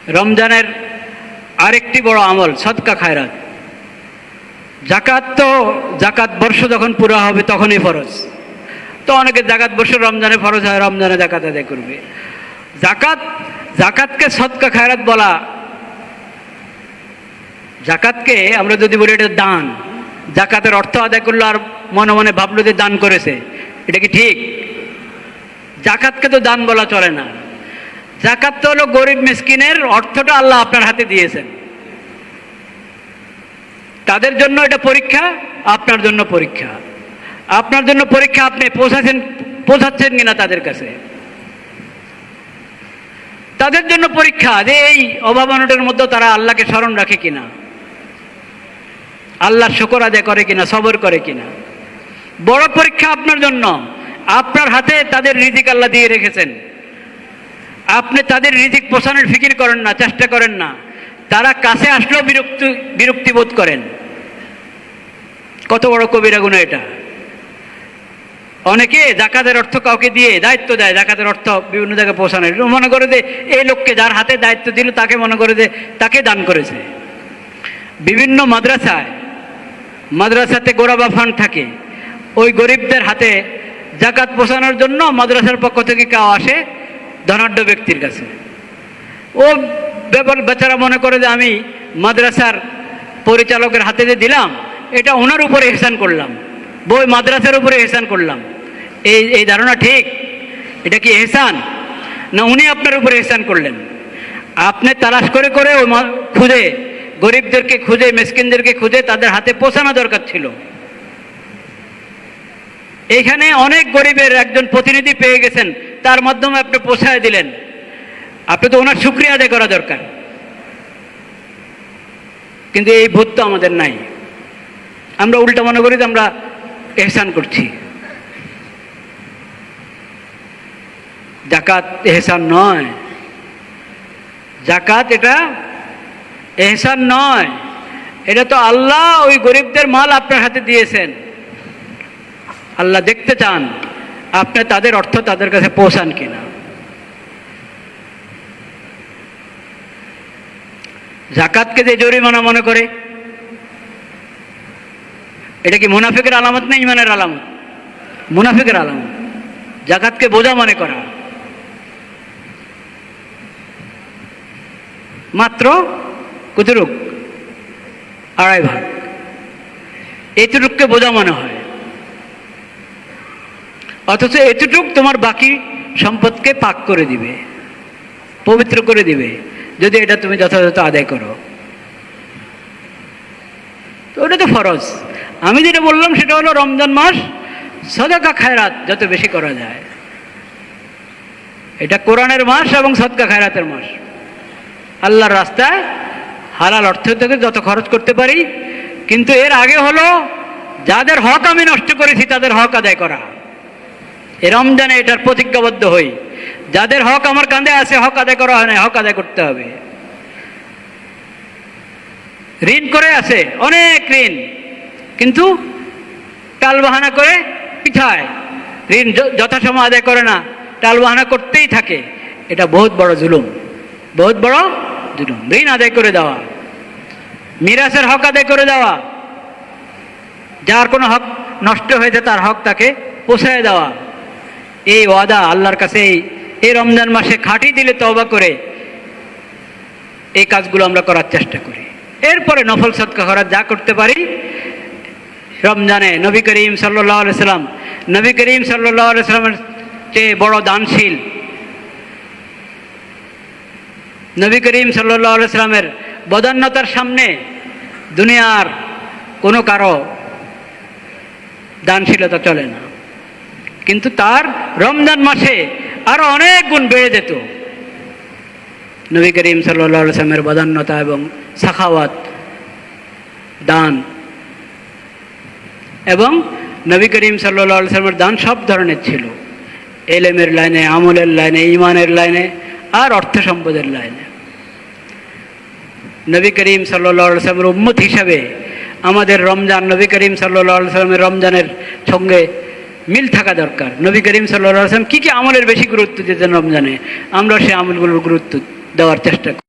রমজানের আরেকটি বড় আমল সদকা খায়রাত। জাকাত তো জাকাত বর্ষ যখন পুরো হবে তখনই ফরজ। তো অনেকে জাকাত বর্ষ রমজানে ফরজ হয়, রমজানে জাকাত আদায় করবে। জাকাতকে সদকা খায়রাত বলা, জাকাতকে আমরা যদি বলি এটা দান, জাকাতের অর্থ আদায় করলো আর মনে মনে ভাবলো যে দান করেছে, এটা কি ঠিক? জাকাতকে তো দান বলা চলে না। জাকাত তো হলো গরিব মিসকিনের অর্থটা আল্লাহ আপনার হাতে দিয়েছেন, তাদের জন্য এটা পরীক্ষা, আপনার জন্য পরীক্ষা। আপনার জন্য পরীক্ষা, আপনি পৌঁছাচ্ছেন কিনা তাদের কাছে। তাদের জন্য পরীক্ষা যে এই অভাবনটের মধ্যে তারা আল্লাহকে স্মরণ রাখে কিনা, আল্লাহর শুকর আদায় করে কিনা, সবর করে কিনা। বড় পরীক্ষা আপনার জন্য। আপনার হাতে তাদের রিজিক আল্লাহ দিয়ে রেখেছেন, আপনি তাদের রিজিক পোষানোর ফিকির করেন না, চেষ্টা করেন না। তারা কাছে আসলেও বিরক্তি বোধ করেন। কত বড় কবিরা গুনাহ এটা। অনেকে জাকাতের অর্থ কাউকে দিয়ে দায়িত্ব দেয়, জাকাতের অর্থ বিভিন্ন জায়গায় পৌঁছানোর, মনে করে যে এই লোককে যার হাতে দায়িত্ব দিল তাকে মনে করে যে তাকে দান করেছে। বিভিন্ন মাদ্রাসাতে গোরাবা ফান্ড থাকে, ওই গরিবদের হাতে জাকাত পৌঁছানোর জন্য মাদ্রাসার পক্ষ থেকে কেউ আসে ধনাঢ্য ব্যক্তির কাছে। ও বেচারা মনে করে যে আমি মাদ্রাসার পরিচালকের হাতে যে দিলাম, এটা ওনার উপরে ইহসান করলাম, বই মাদ্রাসার উপরে ইহসান করলাম। এই ধারণা ঠিক? এটা কি ইহসান? না উনি আপনার উপরে ইহসান করলেন। আপনি তালাশ করে করে ওই খুঁজে, গরিবদেরকে খুঁজে, মিসকিনদেরকে খুঁজে তাদের হাতে পৌঁছানো দরকার ছিল। এইখানে অনেক গরিবের একজন প্রতিনিধি পেয়ে গেছেন, তার মাধ্যমে আপনি পৌঁছায় দিলেন। আপনি তো ওনার শুকরিয়া আদায় করা দরকার, কিন্তু এই বোধ তো আমাদের নাই। আমরা উল্টা মনে করি যে আমরা এহসান করছি। জাকাত এহসান নয়, জাকাত এটা এহসান নয়। এটা তো আল্লাহ ওই গরিবদের মাল আপনার হাতে দিয়েছেন, আল্লাহ দেখতে চান আপনি তাদের অর্থ তাদের কাছে পৌঁছান কিনা। জাকাতকে যে জরিমানা মনে করে, এটা কি মুনাফিকের আলামত না ইমানের আলামত? মুনাফিকের আলামত। জাকাতকে বোঝা মনে করা। মাত্র কতটুক? 2.5 ভাগ। এতটুককে বোঝা মনে হয়, অথচ এতটুক তোমার বাকি সম্পদকে পাক করে দিবে, পবিত্র করে দিবে, যদি এটা তুমি যথাযথ আদায় করো। তো ওটা তো ফরজ। আমি যেটা বললাম সেটা হলো রমজান মাস সদকা খায়রাত যত বেশি করা যায়। এটা কোরআনের মাস এবং সদকা খায়রাতের মাস। আল্লাহর রাস্তায় হালাল অর্থ থেকে যত খরচ করতে পারি, কিন্তু এর আগে হলো যাদের হক আমি নষ্ট করেছি তাদের হক আদায় করা। এই রমজানে এটার প্রতিজ্ঞাবদ্ধ হই, যাদের হক আমার কাঁধে আছে, হক আদায় করা হয় না, হক আদায় করতে হবে। ঋণ করে আছে, অনেক ঋণ, কিন্তু টালবাহানা করে পিঠায়, ঋণ যথাসময় আদায় করে না, টালবাহানা করতেই থাকে। এটা বহুত বড় জুলুম, বহুত বড় জুলুম। ঋণ আদায় করে দেওয়া, মিরাসের হক আদায় করে দেওয়া, যার কোনো হক নষ্ট হয়েছে তার হক তাকে পৌঁছায় দেওয়া। এই ওয়াদা আল্লাহর কাছে এই রমজান মাসে খাঁটি দিলে তওবা করে এই কাজগুলো আমরা করার চেষ্টা করি। এরপরে নফল সদকা করার যা করতে পারি। রমজানে নবী করিম সাল্লাল্লাহু আলাইহি সাল্লাম, নবী করিম সাল্লাল্লাহু আলাইহি সাল্লামের চেয়ে বড় দানশীল, নবী করিম সাল্লাল্লাহু আলাইহি সাল্লামের বদান্যতার সামনে দুনিয়ার কোনো কারো দানশীলতা চলে না। কিন্তু তার রমজান মাসে আরো অনেক গুণ বেড়ে যেত। নবী করিম সাল্লাল্লাহু আলাইহি সাল্লামের বদান্যতা এবং সাখাওয়াত, দান, এবং নবী করিম সাল্লাল্লাহু আলাইহি সাল্লামের দান সব ধরনের ছিল। এলেমের লাইনে, আমলের লাইনে, ইমানের লাইনে, আর অর্থ সম্পদের লাইনে। নবী করিম সাল্লাল্লাহু আলাইহি সাল্লামের উম্মত হিসাবে আমাদের রমজান নবী করিম সাল্লাল্লাহু আলাইহি সাল্লামের রমজানের সঙ্গে মিল থাকা দরকার। নবী করিম সাল্লাল্লাহু আলাইহি সাল্লাম কি কি আমলের বেশি গুরুত্ব দিতেন রমজানে, আমরা সেই আমলগুলোর গুরুত্ব দেওয়ার চেষ্টা করি।